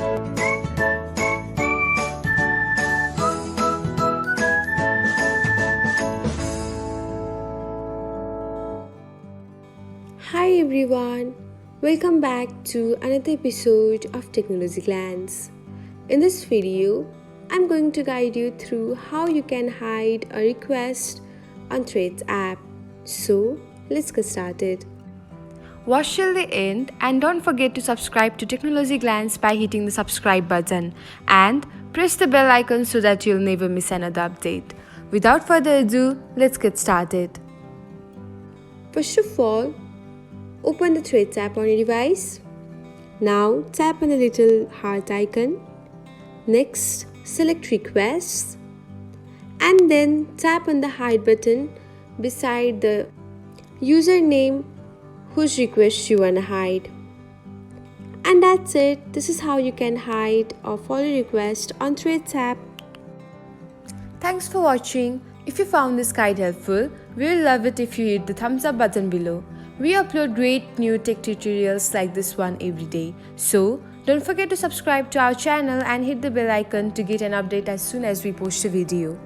Hi everyone, welcome back to another episode of Technologyglance. In this video, I'm going to guide you through how you can hide a request on Threads app. So, let's get started. Watch till the end and don't forget to subscribe to Technologyglance by hitting the subscribe button and press the bell icon so that you'll never miss another update. Without further ado, let's get started. First of all, open the Threads app on your device. Now tap on the little heart icon. Next, select requests and then tap on the hide button beside the username whose request you wanna hide. And that's it. This is how you can hide or follow request on Threads app. Thanks for watching. If you found this guide helpful, we'll love it if you hit the thumbs up button below. We upload great new tech tutorials like this one every day. So, don't forget to subscribe to our channel and hit the bell icon to get an update as soon as we post a video.